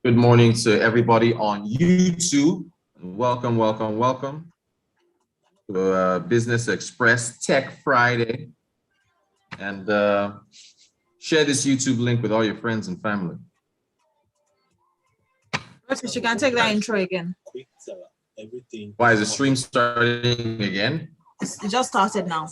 Good morning to everybody on YouTube. Welcome, welcome, welcome to Business Express Tech Friday. And share this YouTube link with all your friends and family. You can take that intro again. Why is the stream starting again? It just started now.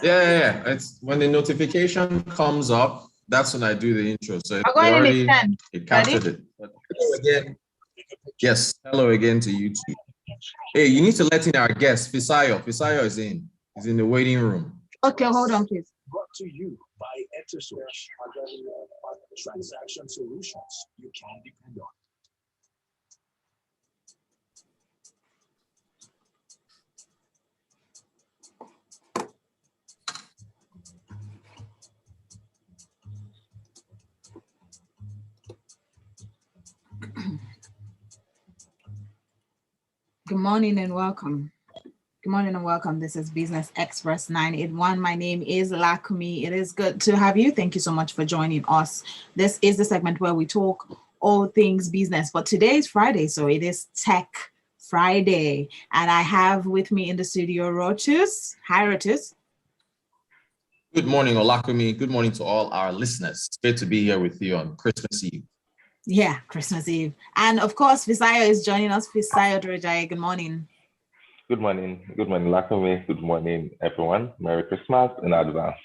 Yeah. It's when the notification comes up, that's when I do the intro. So it captured it. But hello again. Yes, hello again to YouTube. Hey, you need to let in our guest, Fisayo. Fisayo is in. He's in the waiting room. Okay, hold on, please. Brought to you by EnterSwitch. Transaction solutions you can depend on. Good morning and welcome. Good morning and welcome. This is Business Express 981. My name is Lakumi. It is good to have you. Thank you so much for joining us. This is the segment where we talk all things business, but today is Friday, so it is Tech Friday. And I have with me in the studio Rotus. Hi, Rotus. Good morning, Olakumi. Good morning to all our listeners. It's great to be here with you on Christmas Eve. Yeah, Christmas Eve. And of course, Fisayo is joining us. Fisayo Dorojai, good morning. Good morning. Good morning, Lakumi. Good morning, everyone. Merry Christmas in advance.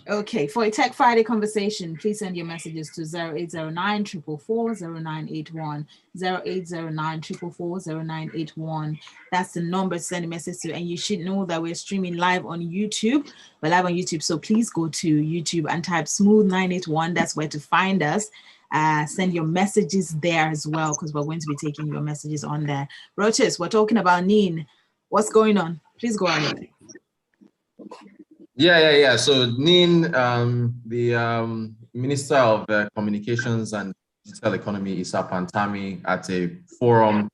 Okay, for a Tech Friday conversation, please send your messages to 0809 444 0981, 0809 444 0981. That's the number to send a message to. And you should know that we're streaming live on YouTube. We're live on YouTube, so please go to YouTube and type Smooth 981. That's where to find us. Send your messages there as well, because we're going to be taking your messages on there. Roches, we're talking about NIN. What's going on? Please go ahead. Yeah. So NIN, the Minister of Communications and Digital Economy, Issa Pantami, at a forum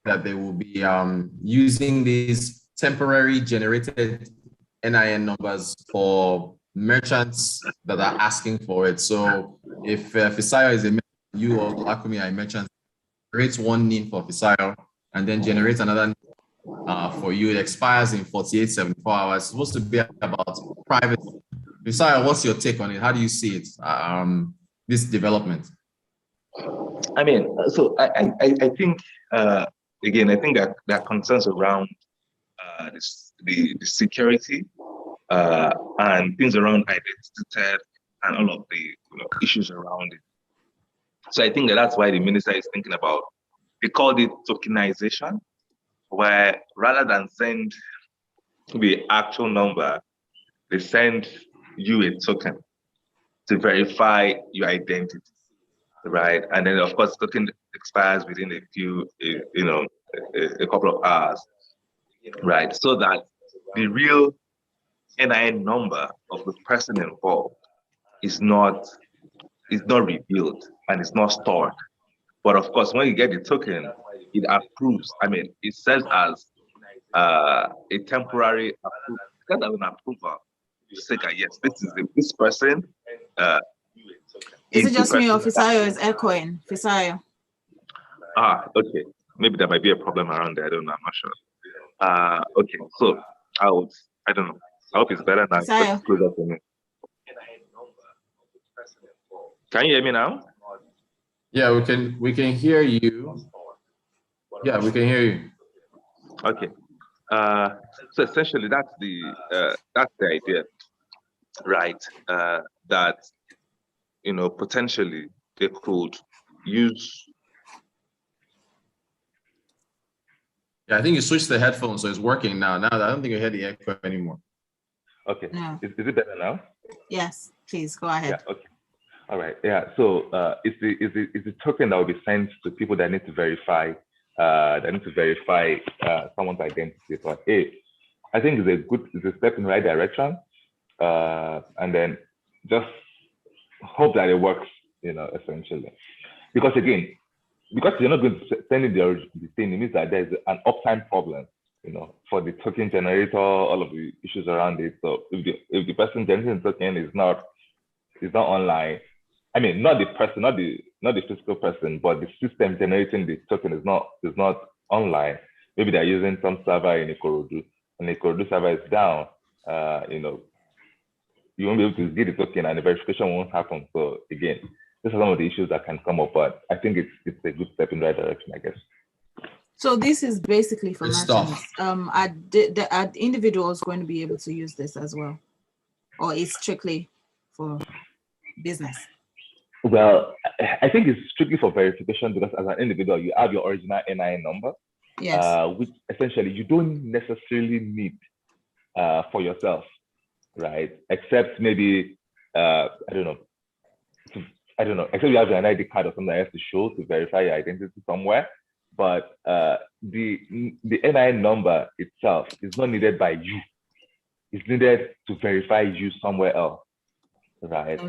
that they will be using these temporary generated NIN numbers for merchants that are asking for it. So if Fisayo is a merchant, you or Lakumi are a merchant, create one NIN for Fisayo and then generate another for you. It expires in 48, 74 hours. It's supposed to be about privacy. Fisayo, what's your take on it? How do you see it, this development? I mean, so I think, again, I think that there are concerns around the security and things around identity theft and all of the issues around it. So I think that's why the minister is thinking about, they called it tokenization, where rather than send the actual number, they send you a token to verify your identity, right? And then of course, token expires within a couple of hours, right? So that the real NIN number of the person involved is not revealed and it's not stored. But of course, when you get the token, it approves. I mean, it serves as a temporary approval. Kind of an approval to say that yes, this person. Is it just me or Fisayo is echoing? Fisayo. Okay. Maybe there might be a problem around there. I don't know. I'm not sure. Okay. So I don't know. I hope it's better now. Fisayo. Closer to me. Can you hear me now? Yeah, we can hear you. Yeah, we can hear you. Okay. So essentially, that's the idea, right? That potentially they could use. Yeah, I think you switched the headphones, so it's working now. Now I don't think you hear the echo anymore. Okay. No. Is it better now? Yes, please go ahead. Yeah. Okay. All right. Yeah. So it's the token that will be sent to people that need to verify someone's identity. So I think it's a step in the right direction. And then just hope that it works, essentially. Because again, because you're not going to send in the thing, it means that there's an uptime problem, for the token generator, all of the issues around it. So if the person generating the token is not online, I mean, not the person, not the physical person, but the system generating the token is not online. Maybe they're using some server in Ikorodu, and the Ikorodu server is down. You won't be able to get the token, and the verification won't happen. So again, these are some of the issues that can come up, but I think it's a good step in the right direction, I guess. So this is basically for Good merchants. stuff. Are individuals going to be able to use this as well, or is strictly for business? Well, I think it's strictly for verification because as an individual, you have your original NIN number, Yes. which essentially you don't necessarily need for yourself, right? Except maybe I don't know, except you have an ID card or something that you have to show to verify your identity somewhere. But the NIN number itself is not needed by you. It's needed to verify you somewhere else, right?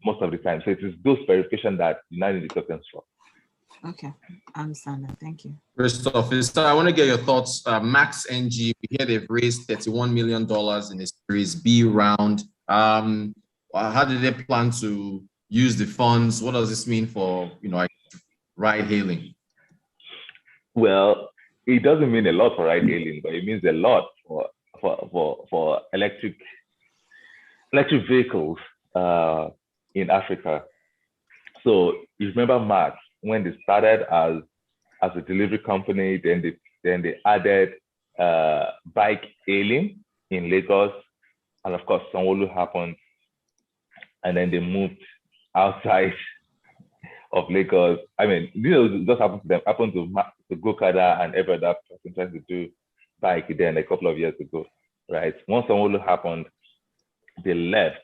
Most of the time. So it is those verification that you now need the tokens for. Okay, I understand that. Thank you. Christoph, so I want to get your thoughts. Max NG, we hear they've raised $31 million in a Series B round. How do they plan to use the funds? What does this mean for ride hailing? Well, it doesn't mean a lot for ride hailing, but it means a lot for electric vehicles in Africa. So you remember Max, when they started as a delivery company, then they added bike hailing in Lagos, and of course Sanwo-Olu happened, and then they moved outside of Lagos. I mean, it just happened to them. Happened to Gokada and every other person trying to do bike then a couple of years ago, right? Once Sanwo-Olu happened, they left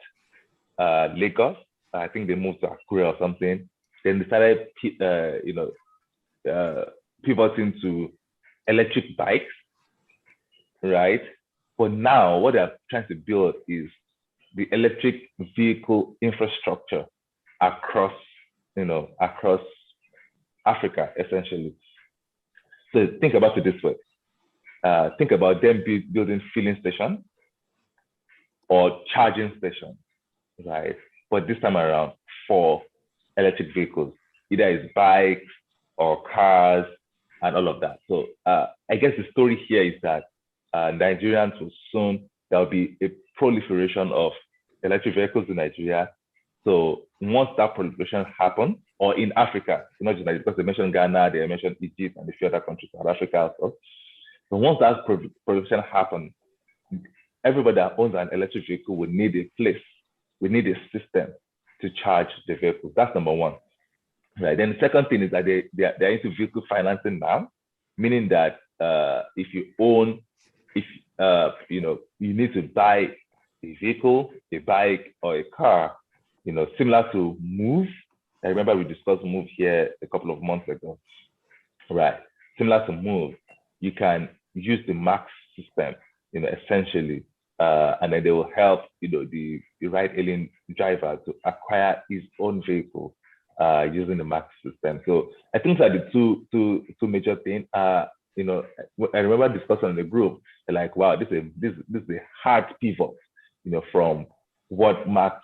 Lagos. I think they moved to Akure or something. Then they started, pivoting to electric bikes, right? But now what they're trying to build is the electric vehicle infrastructure across Africa, essentially. So think about it this way. Think about them building filling stations or charging stations, right? But this time around for electric vehicles, either it's bikes or cars and all of that. So I guess the story here is that Nigerians will soon, there'll be a proliferation of electric vehicles in Nigeria. So once that proliferation happens, or in Africa, not just Nigeria, because they mentioned Ghana, they mentioned Egypt and a few other countries, South Africa also. So once that proliferation happens, everybody that owns an electric vehicle would need a place, we need a system to charge the vehicles. That's number one. Right. Then the second thing is that they're into vehicle financing now, meaning that if you need to buy a vehicle, a bike, or a car, similar to Move. I remember we discussed Move here a couple of months ago, right? Similar to Move, you can use the Max system, essentially, and then they will help, the ride-hailing driver to acquire his own vehicle using the Max system. So I think that the two major things are, I remember discussing in the group, like, wow, this is a hard pivot, from what Max,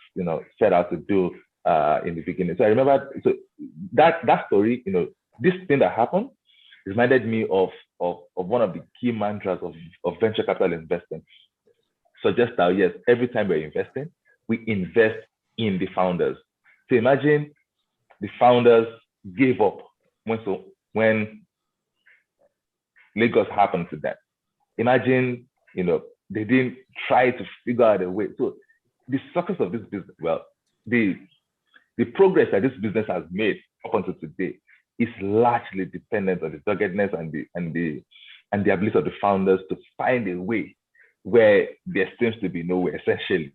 set out to do in the beginning. So I remember, so that story, this thing that happened reminded me of one of the key mantras of venture capital investing. So just now, yes, every time we're investing, we invest in the founders. So imagine the founders gave up when Lagos happened to them. Imagine, they didn't try to figure out a way. So the success of this business, well, the progress that this business has made up until today is largely dependent on the doggedness and the ability of the founders to find a way where there seems to be no way, essentially,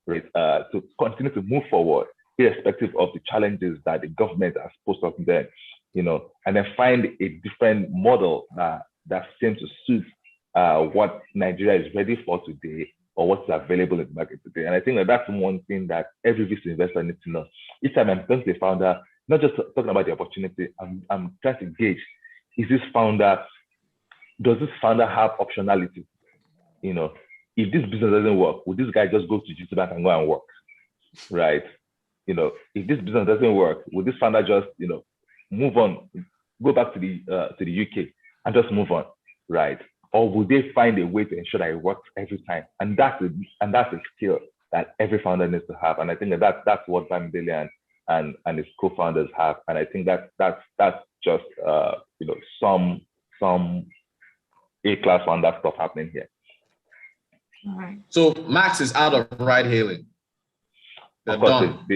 right? To continue to move forward, irrespective of the challenges that the government has posed on them, and then find a different model that seems to suit what Nigeria is ready for today or what's available in the market today. And I think that's one thing that every VC investor needs to know. Each time I'm talking to a founder, not just talking about the opportunity, I'm trying to gauge, does this founder have optionality? If this business doesn't work, would this guy just go to GT Bank and go and work, right? if this business doesn't work, will this founder just, move on, go back to the UK and just move on, right? Or will they find a way to ensure that it works every time? And that's a skill that every founder needs to have. And I think that's what Bamidele and his co-founders have. And I think that's just some A-class founder stuff happening here. All right. So Max is out of ride hailing. They're done.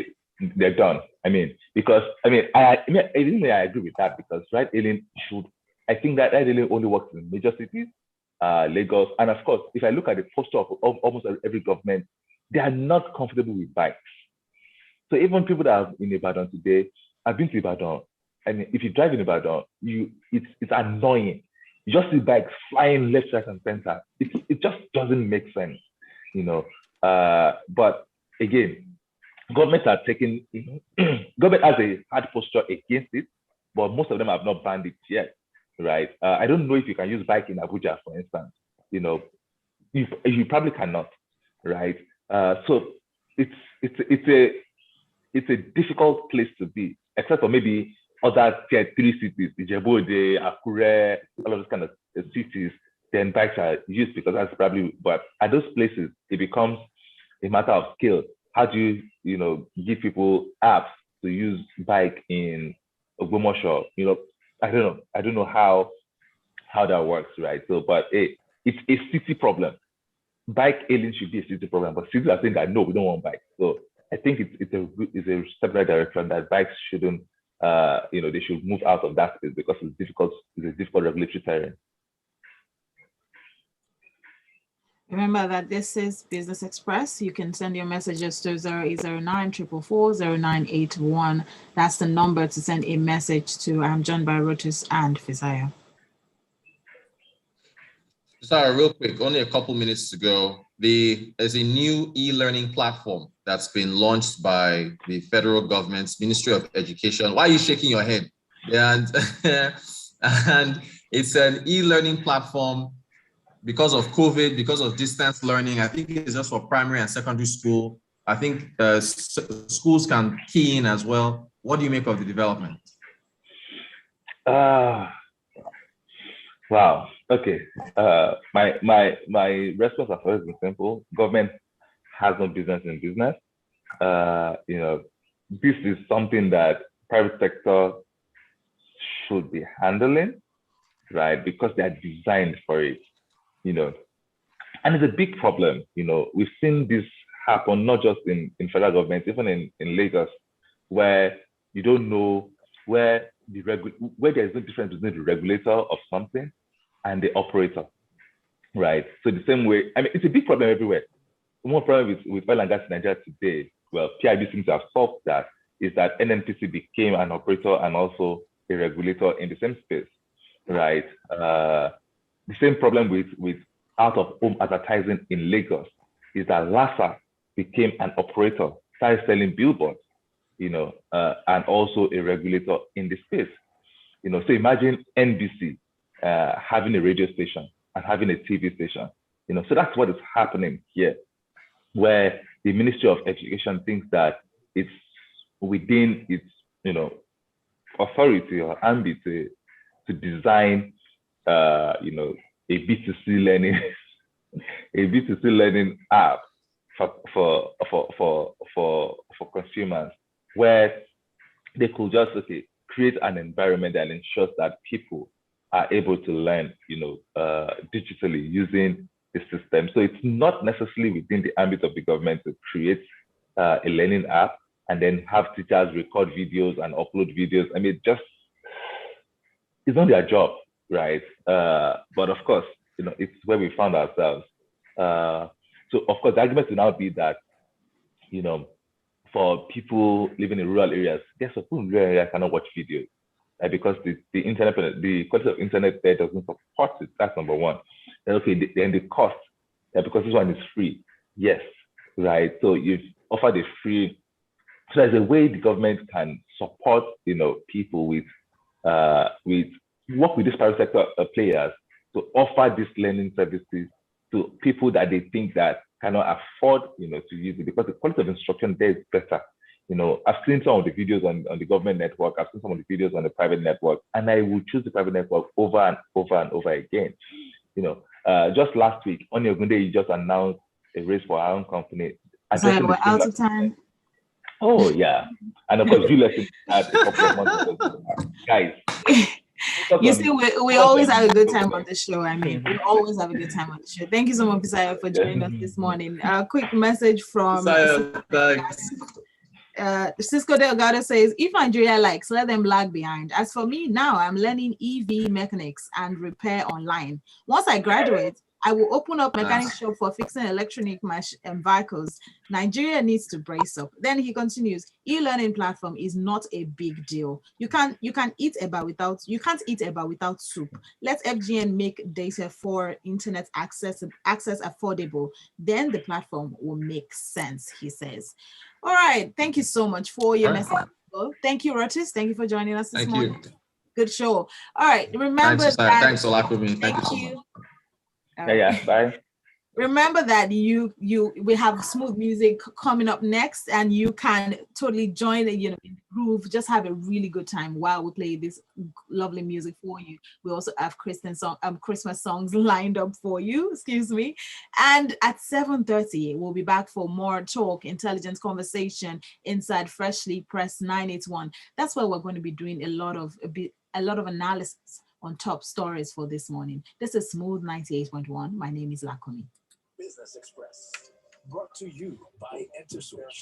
They're done. I agree with that, because ride hailing I think that ride hailing only works in major cities, Lagos. And of course, if I look at the posture of almost every government, they are not comfortable with bikes. So even people that are in Ibadan today, I've been to Ibadan, and if you drive in Ibadan, it's annoying. You just see bikes flying left, right, and center. It just doesn't make sense, But again, governments are taking, government has a hard posture against it, but most of them have not banned it yet, right? I don't know if you can use bike in Abuja, for instance. You probably cannot, right? So it's a difficult place to be, except for maybe other tier 3 cities, Ijebu-Ode, Akure, all of those kind of cities. Then bikes are used because that's probably. But at those places, it becomes a matter of skill. How do you give people apps to use bike in Ogbomoso? I don't know how that works, right? So, but it's a city problem. Bike hailing should be a city problem, but cities are saying that no, we don't want bikes. So I think it's a step in the right direction that bikes shouldn't, they should move out of that space, because it's a difficult regulatory terrain. Remember that this is Business Express. You can send your messages to 0809 444 0981. That's the number to send a message to. I'm joined by Rotus and Fisayo. Sorry, real quick, only a couple minutes to go. There's a new e-learning platform that's been launched by the federal government's Ministry of Education. Why are you shaking your head? And it's an e-learning platform because of COVID, because of distance learning. I think it's just for primary and secondary school. I think schools can key in as well. What do you make of the development? Wow. Okay. My response has always been simple. Government has no business in business. This is something that private sector should be handling, right? Because they are designed for it, And it's a big problem. We've seen this happen not just in federal government, even in Lagos, where you don't know where there is no difference between the regulator of something and the operator, right? So the same way, it's a big problem everywhere. One problem with oil and gas in Nigeria today, well, PIB seems to have solved that, is that NNPC became an operator and also a regulator in the same space, right? The same problem with out-of-home advertising in Lagos is that LASA became an operator, started selling billboards, and also a regulator in the space. So imagine NBC having a radio station and having a TV station. So that's what is happening here, where the Ministry of Education thinks that it's within its, authority or ambit to design, a B2C learning, app for consumers, where they could just create an environment that ensures that people are able to learn, digitally using the system. So it's not necessarily within the ambit of the government to create a learning app and then have teachers record videos and upload videos. It's not their job, right? But of course, it's where we found ourselves. So of course, the argument will now be that, for people living in rural areas, guess what? People in rural areas cannot watch videos, right? Because the internet, the quality of internet there doesn't support it. That's number one. Then then the cost, because this one is free. Yes, right. So you've offered a free. So there's a way the government can support, people with work with these private sector players to offer these learning services to people that they think that cannot afford, to use it, because the quality of instruction there is better. I've seen some of the videos on the government network. I've seen some of the videos on the private network, and I will choose the private network over and over and over again. Just last week, on Ogunde, you just announced a race for our own company. Sorry, we're out of time. Oh, yeah. And of course, you left it at a couple of months ago. Guys. You see, we always have a good time on the show. I mean, we always have a good time on the show. Thank you so much, Pisaya, for joining us this morning. A quick message from Cisco Delgado says, if Nigeria likes, let them lag behind. As for me, now I'm learning EV mechanics and repair online. Once I graduate, I will open up a mechanic shop for fixing electronic vehicles. Nigeria needs to brace up. Then he continues, e-learning platform is not a big deal. You can't eat eba without soup. Let FGN make data for internet access affordable. Then the platform will make sense, he says. All right. Thank you so much for your message. Thank you, Rotis. Thank you for joining us this morning. Good show. All right. Remember thanks a lot for me. Thank you so much. Bye. Remember that we have smooth music coming up next, and you can totally join in the groove. Just have a really good time while we play this lovely music for you. We also have Christmas songs lined up for you. Excuse me. And at 7:30, we'll be back for more talk, intelligence conversation inside Freshly Pressed 981. That's where we're going to be doing a lot of analysis on top stories for this morning. This is Smooth 98.1. My name is Lakomi. Business Express, brought to you by EnterSwitch.